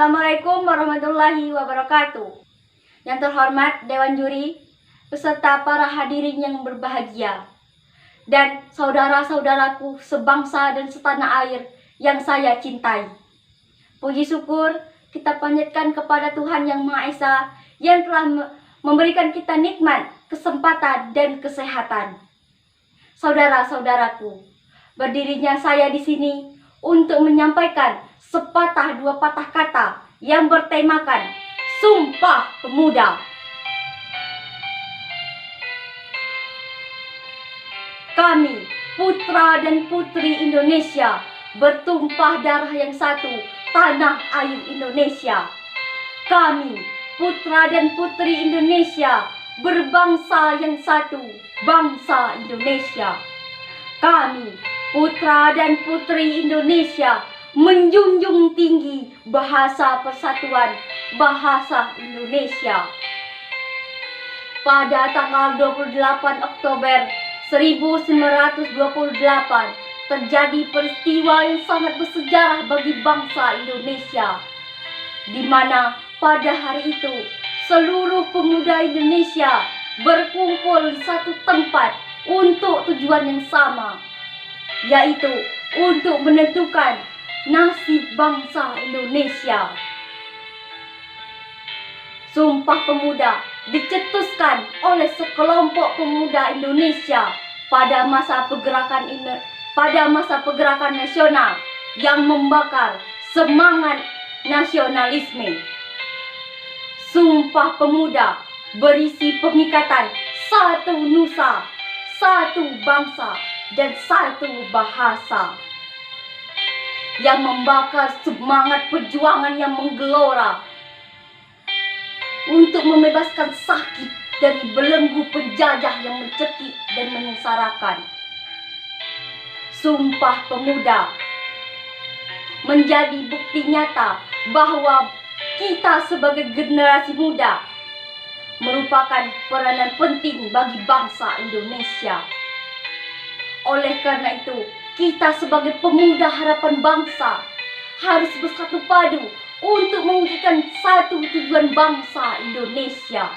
Assalamualaikum warahmatullahi wabarakatuh. Yang terhormat Dewan Juri, beserta para hadirin yang berbahagia, dan saudara-saudaraku sebangsa dan setanah air yang saya cintai. Puji syukur kita panjatkan kepada Tuhan Yang Maha Esa yang telah memberikan kita nikmat, kesempatan, dan kesehatan. Saudara-saudaraku, berdirinya saya di sini untuk menyampaikan sepatah dua patah kata yang bertemakan Sumpah Pemuda. Kami, putra dan putri Indonesia, bertumpah darah yang satu, tanah air Indonesia. Kami, putra dan putri Indonesia, berbangsa yang satu, bangsa Indonesia. Kami, putra dan putri Indonesia, menjunjung tinggi bahasa persatuan, bahasa Indonesia. Pada tanggal 28 Oktober 1928 terjadi peristiwa yang sangat bersejarah bagi bangsa Indonesia, di mana pada hari itu seluruh pemuda Indonesia berkumpul di satu tempat untuk tujuan yang sama, yaitu untuk menentukan nasib bangsa Indonesia. Sumpah Pemuda dicetuskan oleh sekelompok pemuda Indonesia pada masa pergerakan nasional yang membakar semangat nasionalisme. Sumpah Pemuda berisi pengikatan satu nusa, satu bangsa, dan satu bahasa, yang membakar semangat perjuangan yang menggelora untuk membebaskan sakit dari belenggu penjajah yang mencekik dan menyengsarakan. Sumpah Pemuda menjadi bukti nyata bahwa kita sebagai generasi muda merupakan peranan penting bagi bangsa Indonesia. Oleh karena itu, kita sebagai pemuda harapan bangsa harus bersatu padu untuk mewujudkan satu tujuan bangsa Indonesia.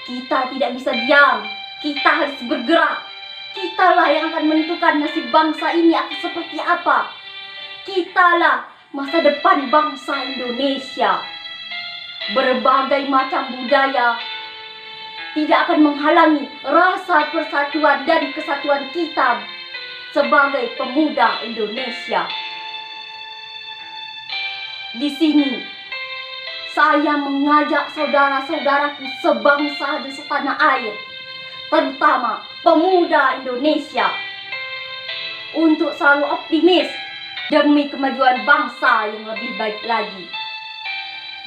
Kita tidak bisa diam, kita harus bergerak. Kitalah yang akan menentukan nasib bangsa ini akan seperti apa. Kitalah masa depan bangsa Indonesia. Berbagai macam budaya tidak akan menghalangi rasa persatuan dan kesatuan kita sebagai pemuda Indonesia. Di sini saya mengajak saudara-saudaraku sebangsa dan setanah air, terutama pemuda Indonesia, untuk selalu optimis demi kemajuan bangsa yang lebih baik lagi,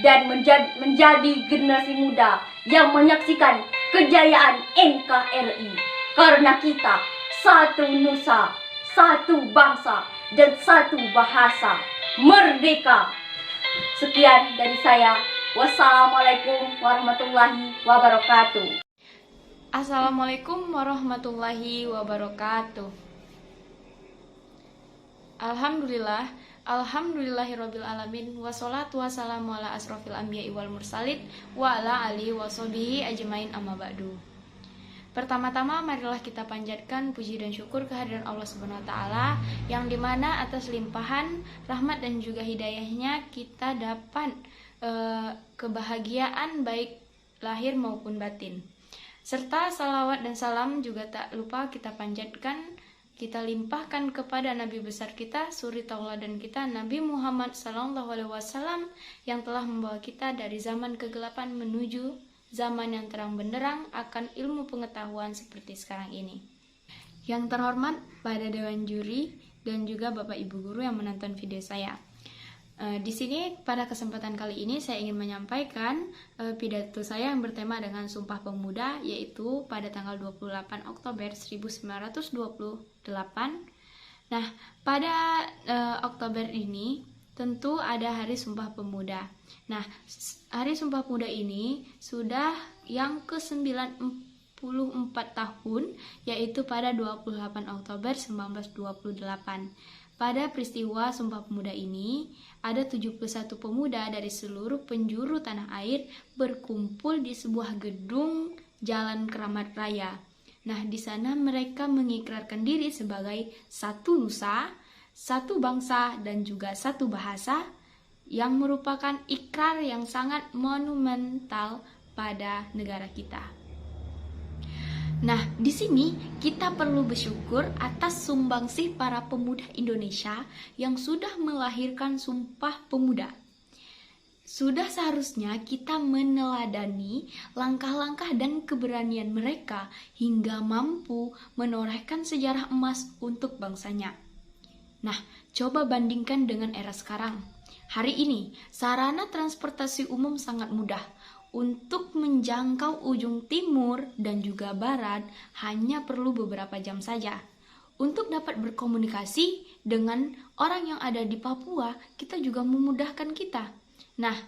dan menjadi generasi muda yang menyaksikan kejayaan NKRI, karena kita satu nusa, satu bangsa, dan satu bahasa. Merdeka! Sekian dari saya. Wassalamualaikum warahmatullahi wabarakatuh. Assalamualaikum warahmatullahi wabarakatuh. Alhamdulillahirabbil alamin, wassalatu wassalamu ala asrofil anbiya'i wal mursalin wa ala alihi washabihi ajmain, amma ba'du. Pertama-tama marilah kita panjatkan puji dan syukur kehadiran Allah Subhanahu wa taala, yang dimana atas limpahan rahmat dan juga hidayahnya kita dapat kebahagiaan baik lahir maupun batin. Serta salawat dan salam juga tak lupa kita panjatkan, kita limpahkan kepada Nabi besar kita, suri tauladan kita, Nabi Muhammad SAW, yang telah membawa kita dari zaman kegelapan menuju zaman yang terang benderang akan ilmu pengetahuan seperti sekarang ini. Yang terhormat pada Dewan Juri dan juga Bapak Ibu Guru yang menonton video saya. Di sini pada kesempatan kali ini saya ingin menyampaikan pidato saya yang bertema dengan Sumpah Pemuda, yaitu pada tanggal 28 Oktober 1928. Nah, pada Oktober ini tentu ada Hari Sumpah Pemuda. Nah, Hari Sumpah Pemuda ini sudah yang ke-94 tahun, yaitu pada 28 Oktober 1928. Pada peristiwa Sumpah Pemuda ini, ada 71 pemuda dari seluruh penjuru tanah air berkumpul di sebuah gedung Jalan Keramat Raya. Nah, di sana mereka mengikrarkan diri sebagai satu nusa, satu bangsa, dan juga satu bahasa, yang merupakan ikrar yang sangat monumental pada negara kita. Nah, di sini kita perlu bersyukur atas sumbangsih para pemuda Indonesia yang sudah melahirkan Sumpah Pemuda. Sudah seharusnya kita meneladani langkah-langkah dan keberanian mereka hingga mampu menorehkan sejarah emas untuk bangsanya. Nah, coba bandingkan dengan era sekarang. Hari ini, sarana transportasi umum sangat mudah. Untuk menjangkau ujung timur dan juga barat hanya perlu beberapa jam saja. Untuk dapat berkomunikasi dengan orang yang ada di Papua, kita juga memudahkan kita. Nah,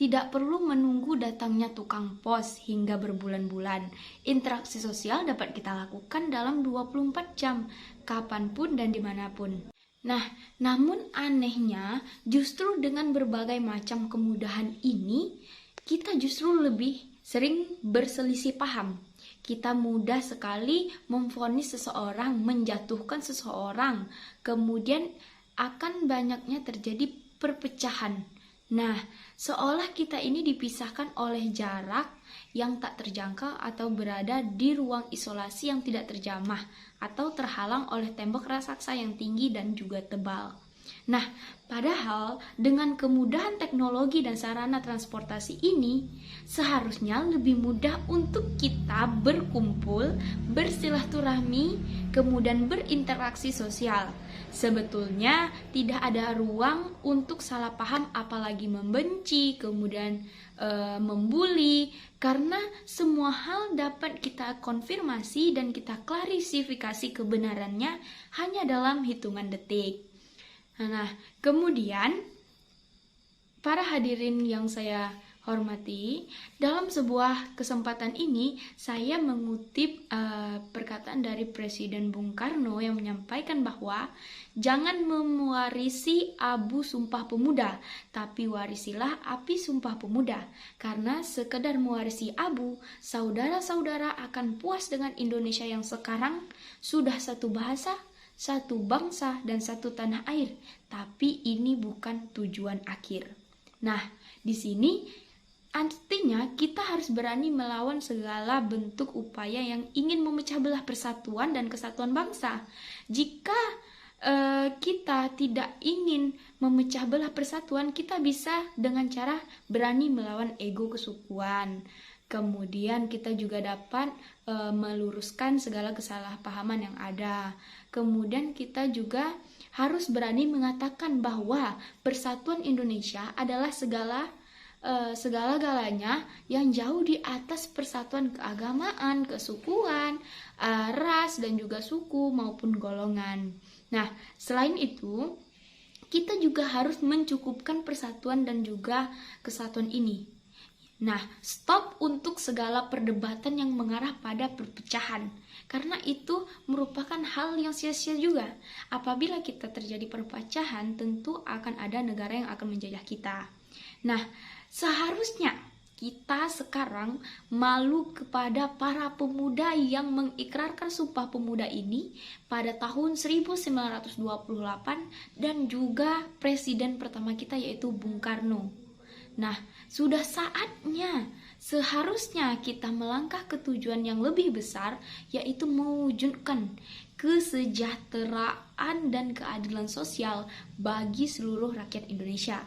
tidak perlu menunggu datangnya tukang pos hingga berbulan-bulan. Interaksi sosial dapat kita lakukan dalam 24 jam, kapanpun dan dimanapun. Nah, namun anehnya, justru dengan berbagai macam kemudahan ini, kita justru lebih sering berselisih paham. Kita mudah sekali memvonis seseorang, menjatuhkan seseorang, kemudian akan banyaknya terjadi perpecahan. Nah, seolah kita ini dipisahkan oleh jarak yang tak terjangkau atau berada di ruang isolasi yang tidak terjamah atau terhalang oleh tembok raksasa yang tinggi dan juga tebal. Nah, padahal dengan kemudahan teknologi dan sarana transportasi ini, seharusnya lebih mudah untuk kita berkumpul, bersilaturahmi, kemudian berinteraksi sosial. Sebetulnya tidak ada ruang untuk salah paham, apalagi membenci, kemudian membuli, karena semua hal dapat kita konfirmasi dan kita klarifikasi kebenarannya hanya dalam hitungan detik. Nah, kemudian para hadirin yang saya hormati, dalam sebuah kesempatan ini saya mengutip perkataan dari Presiden Bung Karno yang menyampaikan bahwa jangan mewarisi abu Sumpah Pemuda, tapi warisilah api Sumpah Pemuda. Karena sekedar mewarisi abu, saudara-saudara akan puas dengan Indonesia yang sekarang sudah satu bahasa, satu bangsa, dan satu tanah air. Tapi ini bukan tujuan akhir. Nah, di sini artinya kita harus berani melawan segala bentuk upaya yang ingin memecah belah persatuan dan kesatuan bangsa. Jika kita tidak ingin memecah belah persatuan, kita bisa dengan cara berani melawan ego kesukuan. Kemudian kita juga dapat meluruskan segala kesalahpahaman yang ada. Kemudian kita juga harus berani mengatakan bahwa persatuan Indonesia adalah segala-galanya yang jauh di atas persatuan keagamaan, kesukuan, ras, dan juga suku maupun golongan. Nah, selain itu, kita juga harus mencukupkan persatuan dan juga kesatuan ini. Nah, stop untuk segala perdebatan yang mengarah pada perpecahan, karena itu merupakan hal yang sia-sia juga. Apabila kita terjadi perpecahan, tentu akan ada negara yang akan menjajah kita. Nah, seharusnya kita sekarang malu kepada para pemuda yang mengikrarkan Sumpah Pemuda ini pada tahun 1928 dan juga presiden pertama kita yaitu Bung Karno. Nah, sudah saatnya seharusnya kita melangkah ke tujuan yang lebih besar, yaitu mewujudkan kesejahteraan dan keadilan sosial bagi seluruh rakyat Indonesia.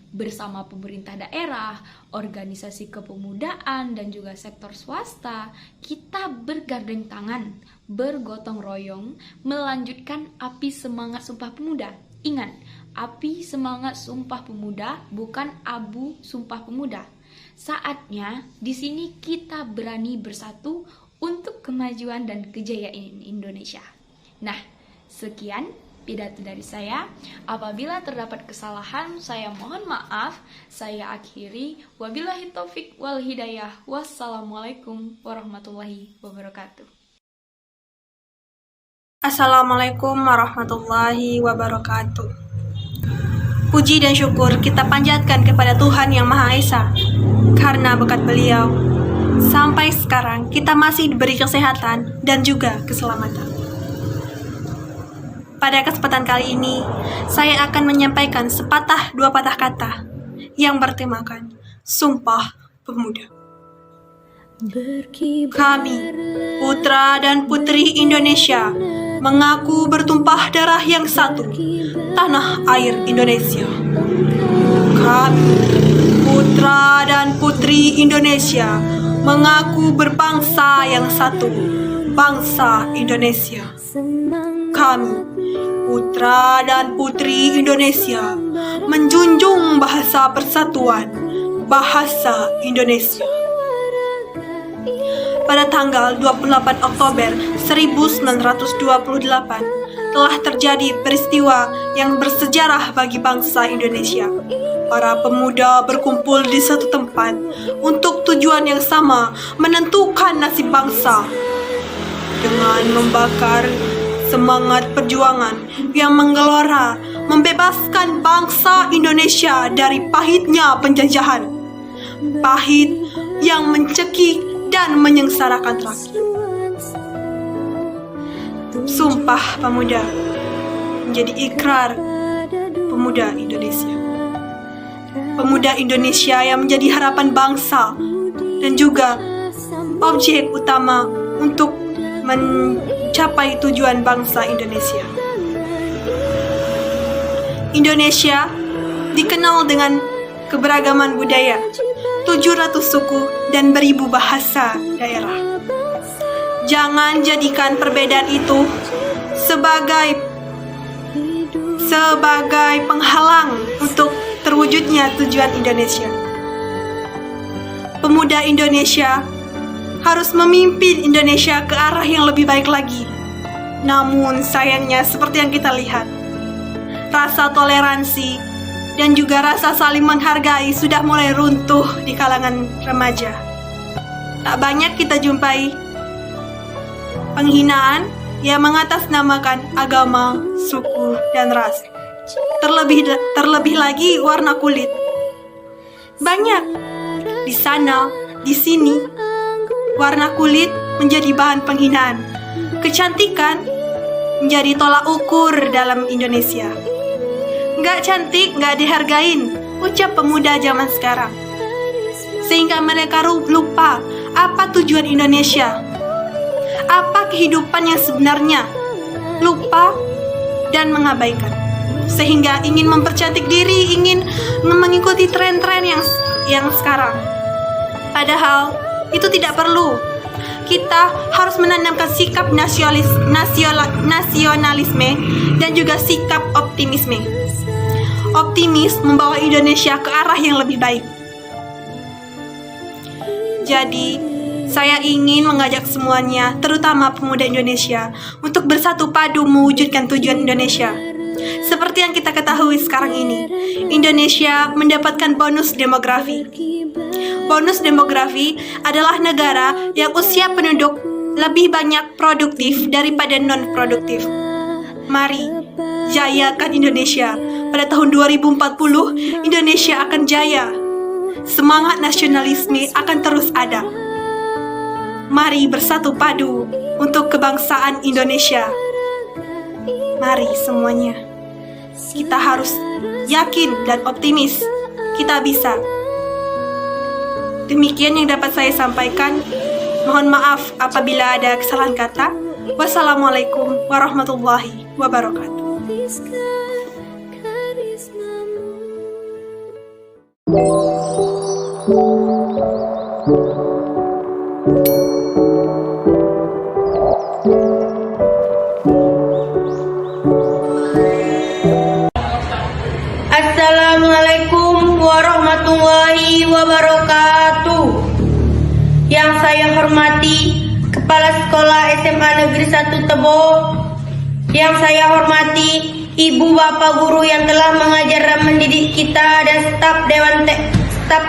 Bersama pemerintah daerah, organisasi kepemudaan, dan juga sektor swasta, kita bergandeng tangan, bergotong royong, melanjutkan api semangat Sumpah Pemuda. Ingat, api semangat Sumpah Pemuda, bukan abu Sumpah Pemuda. Saatnya di sini kita berani bersatu untuk kemajuan dan kejayaan Indonesia. Nah, sekian pidato dari saya. Apabila terdapat kesalahan, saya mohon maaf. Saya akhiri. Wabillahi taufik wal hidayah. Wassalamualaikum warahmatullahi wabarakatuh. Assalamualaikum warahmatullahi wabarakatuh. Puji dan syukur kita panjatkan kepada Tuhan Yang Maha Esa. Karena berkat Beliau, sampai sekarang kita masih diberi kesehatan dan juga keselamatan. Pada kesempatan kali ini, saya akan menyampaikan sepatah dua patah kata yang bertemakan Sumpah Pemuda. Kami, putra dan putri Indonesia, mengaku bertumpah darah yang satu, tanah air Indonesia. Kami, putra dan putri Indonesia, mengaku berbangsa yang satu, bangsa Indonesia. Kami, putra dan putri Indonesia, menjunjung bahasa persatuan, bahasa Indonesia. Pada tanggal 28 Oktober 1928 telah terjadi peristiwa yang bersejarah bagi bangsa Indonesia. Para pemuda berkumpul di satu tempat untuk tujuan yang sama, menentukan nasib bangsa. Dengan membakar semangat perjuangan yang menggelora, membebaskan bangsa Indonesia dari pahitnya penjajahan. Pahit yang mencekik dan menyengsarakan rakyat. Sumpah Pemuda menjadi ikrar pemuda Indonesia. Pemuda Indonesia yang menjadi harapan bangsa dan juga objek utama untuk mencapai tujuan bangsa Indonesia. Indonesia dikenal dengan keberagaman budaya, 700 suku dan beribu bahasa daerah. Jangan jadikan perbedaan itu sebagai penghalang untuk terwujudnya tujuan Indonesia. Pemuda Indonesia harus memimpin Indonesia ke arah yang lebih baik lagi. Namun sayangnya seperti yang kita lihat, rasa toleransi dan juga rasa saling menghargai sudah mulai runtuh di kalangan remaja. Tak banyak kita jumpai penghinaan yang mengatasnamakan agama, suku, dan ras. Terlebih lagi warna kulit. Banyak di sana, di sini, warna kulit menjadi bahan penghinaan. Kecantikan menjadi tolak ukur dalam Indonesia. Nggak cantik, nggak dihargain, ucap pemuda zaman sekarang. Sehingga mereka lupa apa tujuan Indonesia, apa kehidupan yang sebenarnya, lupa dan mengabaikan. Sehingga ingin mempercantik diri, ingin mengikuti tren-tren yang sekarang. Padahal itu tidak perlu. Kita harus menanamkan sikap nasionalisme dan juga sikap optimisme. Optimis membawa Indonesia ke arah yang lebih baik. Jadi, saya ingin mengajak semuanya, terutama pemuda Indonesia, untuk bersatu padu mewujudkan tujuan Indonesia. Seperti yang kita ketahui sekarang ini, Indonesia mendapatkan bonus demografi. Bonus demografi adalah negara yang usia penduduk lebih banyak produktif daripada non-produktif. Mari, jayakan Indonesia. Pada tahun 2040, Indonesia akan jaya. Semangat nasionalisme akan terus ada. Mari bersatu padu untuk kebangsaan Indonesia. Mari semuanya. Kita harus yakin dan optimis. Kita bisa. Demikian yang dapat saya sampaikan. Mohon maaf apabila ada kesalahan kata. Wassalamualaikum warahmatullahi wabarakatuh. Assalamualaikum warahmatullahi wabarakatuh. Yang saya hormati Kepala Sekolah SMA Negeri 1 Tebo, yang saya hormati Ibu Bapak Guru yang telah mengajar dan mendidik kita dan staf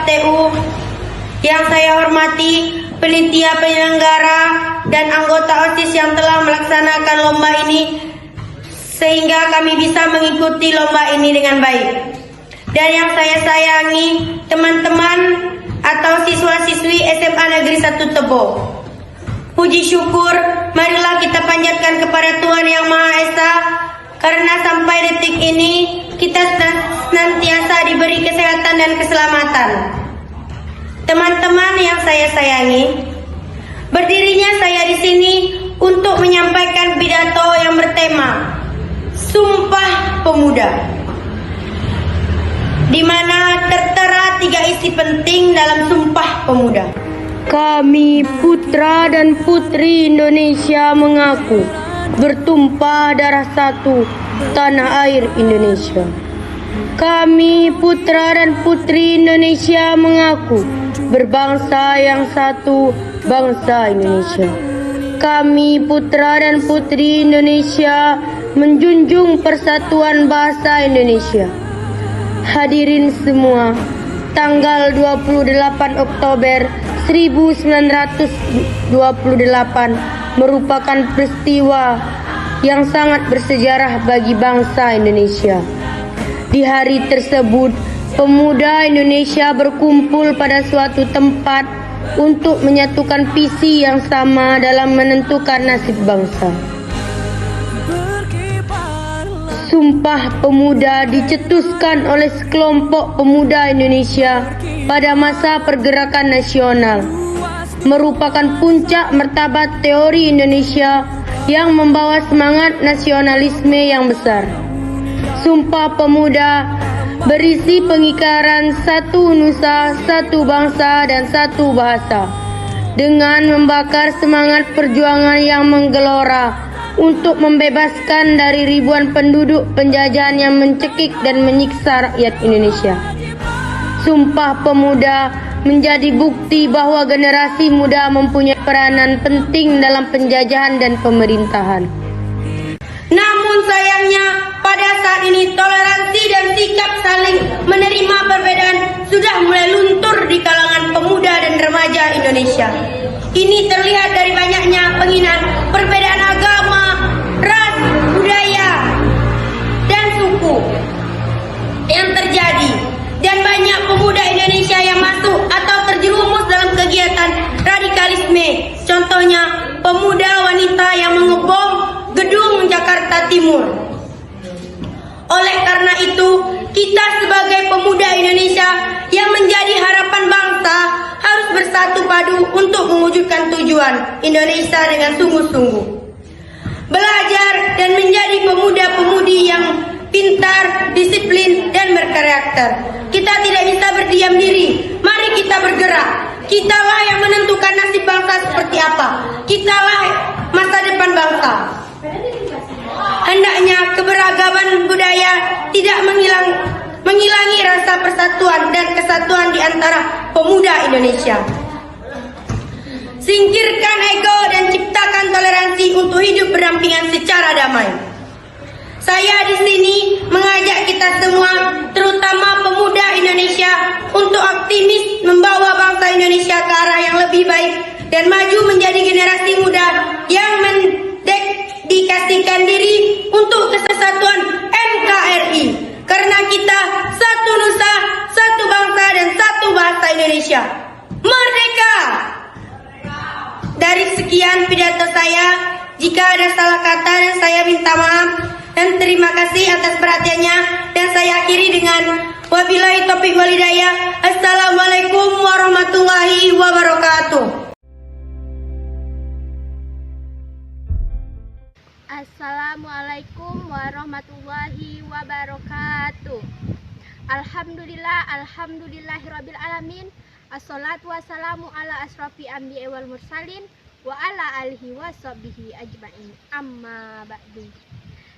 TU, yang saya hormati penitia penyelenggara dan anggota OSIS yang telah melaksanakan lomba ini sehingga kami bisa mengikuti lomba ini dengan baik. Dan yang saya sayangi, teman-teman atau siswa-siswi SMA Negeri 1 Tebo, puji syukur marilah kita panjatkan kepada Tuhan Yang Maha Esa, karena sampai detik ini kita senantiasa diberi kesehatan dan keselamatan. Teman-teman yang saya sayangi, berdirinya saya di sini untuk menyampaikan pidato yang bertema Sumpah Pemuda, di mana tertera 3 isi penting dalam Sumpah Pemuda. Kami putra dan putri Indonesia mengaku bertumpah darah satu tanah air Indonesia. Kami putra dan putri Indonesia mengaku berbangsa yang satu, bangsa Indonesia. Kami putra dan putri Indonesia menjunjung persatuan bahasa Indonesia. Hadirin semua, tanggal 28 Oktober 1928 merupakan peristiwa yang sangat bersejarah bagi bangsa Indonesia. Di hari tersebut, pemuda Indonesia berkumpul pada suatu tempat untuk menyatukan visi yang sama dalam menentukan nasib bangsa. Sumpah Pemuda dicetuskan oleh sekelompok pemuda Indonesia pada masa pergerakan nasional, merupakan puncak martabat teori Indonesia yang membawa semangat nasionalisme yang besar. Sumpah Pemuda berisi pengingkaran satu nusa, satu bangsa, dan satu bahasa, dengan membakar semangat perjuangan yang menggelora untuk membebaskan dari ribuan penduduk penjajahan yang mencekik dan menyiksa rakyat Indonesia. Sumpah Pemuda menjadi bukti bahwa generasi muda mempunyai peranan penting dalam penjajahan dan pemerintahan. Namun sayangnya, pada saat ini toleransi dan sikap saling menerima perbedaan sudah mulai luntur di kalangan pemuda dan remaja Indonesia. Ini terlihat dari banyaknya penghinaan perbedaan agama, ras, budaya, dan suku yang terjadi. Dan banyak pemuda Indonesia yang masuk atau terjerumus dalam kegiatan radikalisme. Contohnya, pemuda wanita yang mengebom gedung Jakarta Timur. Oleh karena itu, kita sebagai pemuda Indonesia yang menjadi harapan bangsa harus bersatu padu untuk mewujudkan tujuan Indonesia dengan sungguh-sungguh. Belajar dan menjadi pemuda-pemudi yang pintar, disiplin, dan berkarakter. Kita tidak bisa berdiam diri. Mari kita bergerak. Kitalah yang menentukan nasib bangsa seperti apa. Kitalah masa depan bangsa. Hendaknya keberagaman budaya tidak menghilangi rasa persatuan dan kesatuan di antara pemuda Indonesia. Singkirkan ego dan ciptakan toleransi untuk hidup berdampingan secara damai. Saya di sini mengajak kita semua, terutama pemuda Indonesia, untuk optimis membawa bangsa Indonesia ke arah yang lebih baik dan maju menjadi generasi muda yang mendedikasikan diri untuk kesatuan NKRI. Karena kita satu nusa, satu bangsa, dan satu bahasa Indonesia. Merdeka! Dari sekian pidato saya, jika ada salah kata dan saya minta maaf. Dan terima kasih atas perhatiannya. Dan saya akhiri dengan wabillahi taufiq wal hidayah. Assalamualaikum warahmatullahi wabarakatuh. Assalamualaikum warahmatullahi wabarakatuh. Alhamdulillahirabbil alamin. Assalatu wassalamu ala asrafi anbiya'i wal mursalin wa ala alihi washabbihi ajmain. Amma ba'du.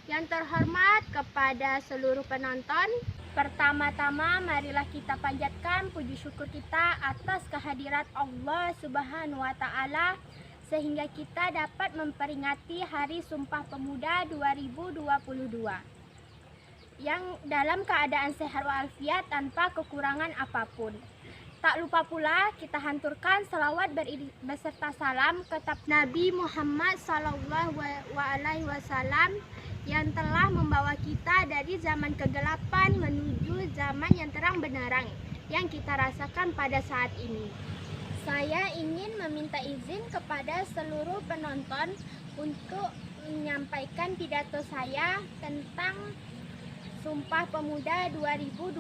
Yang terhormat kepada seluruh penonton, pertama-tama marilah kita panjatkan puji syukur kita atas kehadirat Allah Subhanahu wa taala sehingga kita dapat memperingati Hari Sumpah Pemuda 2022 yang dalam keadaan sehat walafiat tanpa kekurangan apapun. Tak lupa pula kita hanturkan salawat beserta salam ke Nabi Muhammad SAW yang telah membawa kita dari zaman kegelapan menuju zaman yang terang benderang yang kita rasakan pada saat ini. Saya ingin meminta izin kepada seluruh penonton untuk menyampaikan pidato saya tentang Sumpah Pemuda 2022.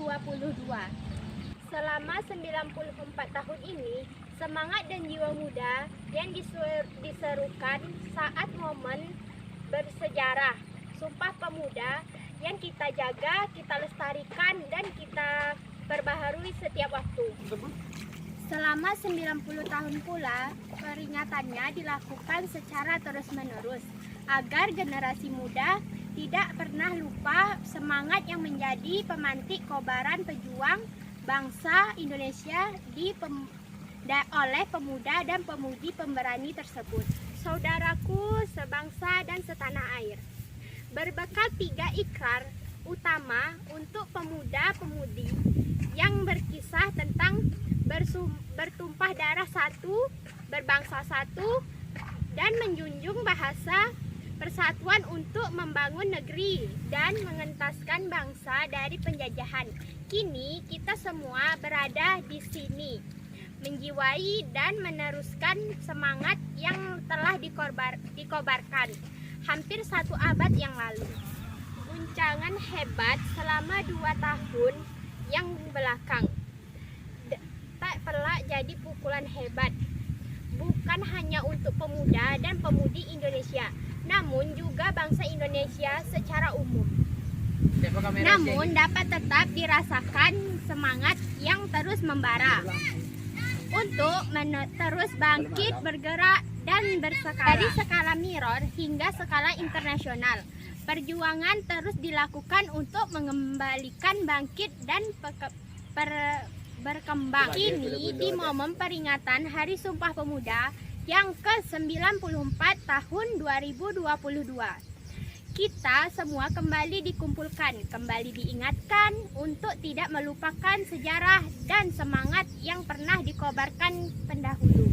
Selama 94 tahun ini, semangat dan jiwa muda yang diserukan saat momen bersejarah Sumpah Pemuda yang kita jaga, kita lestarikan, dan kita perbaharui setiap waktu. Selama 90 tahun pula, peringatannya dilakukan secara terus-menerus agar generasi muda tidak pernah lupa semangat yang menjadi pemantik kobaran pejuang bangsa Indonesia oleh pemuda dan pemudi pemberani tersebut. Saudaraku sebangsa dan setanah air, berbekal 3 ikrar utama untuk pemuda-pemudi yang berkisah tentang bertumpah darah satu, berbangsa satu, dan menjunjung bahasa persatuan untuk membangun negeri dan mengentaskan bangsa dari penjajahan. Kini kita semua berada di sini, menjiwai dan meneruskan semangat yang telah dikobarkan hampir 1 abad yang lalu. Guncangan hebat selama 2 tahun yang belakang tak pelak jadi pukulan hebat, bukan hanya untuk pemuda dan pemudi Indonesia, namun juga bangsa Indonesia secara umum. Namun dapat tetap dirasakan semangat yang terus membara untuk terus bangkit, bergerak, dan berskala. Dari skala mirror hingga skala internasional, perjuangan terus dilakukan untuk mengembalikan bangkit dan berkembang. Kini di momen peringatan Hari Sumpah Pemuda yang ke-94 tahun 2022. Kita semua kembali dikumpulkan, kembali diingatkan untuk tidak melupakan sejarah dan semangat yang pernah dikobarkan pendahulu.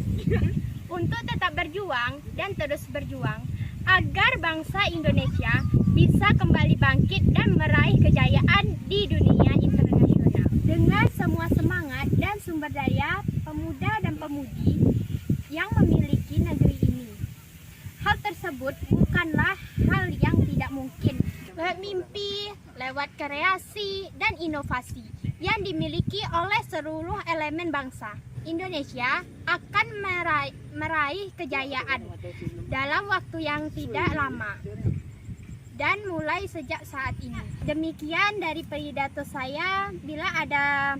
Untuk tetap berjuang dan terus berjuang agar bangsa Indonesia bisa kembali bangkit dan meraih kejayaan di dunia internasional. Dengan semua semangat dan sumber daya pemuda dan pemudi yang memiliki negeri ini. Hal tersebut bukanlah hal yang tidak mungkin. Lewat mimpi, lewat kreasi dan inovasi yang dimiliki oleh seluruh elemen bangsa, Indonesia akan meraih kejayaan dalam waktu yang tidak lama dan mulai sejak saat ini. Demikian dari pidato saya. Bila ada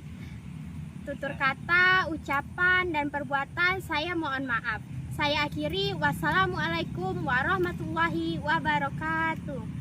tutur kata, ucapan, dan perbuatan, saya mohon maaf. Saya akhiri, wassalamualaikum warahmatullahi wabarakatuh.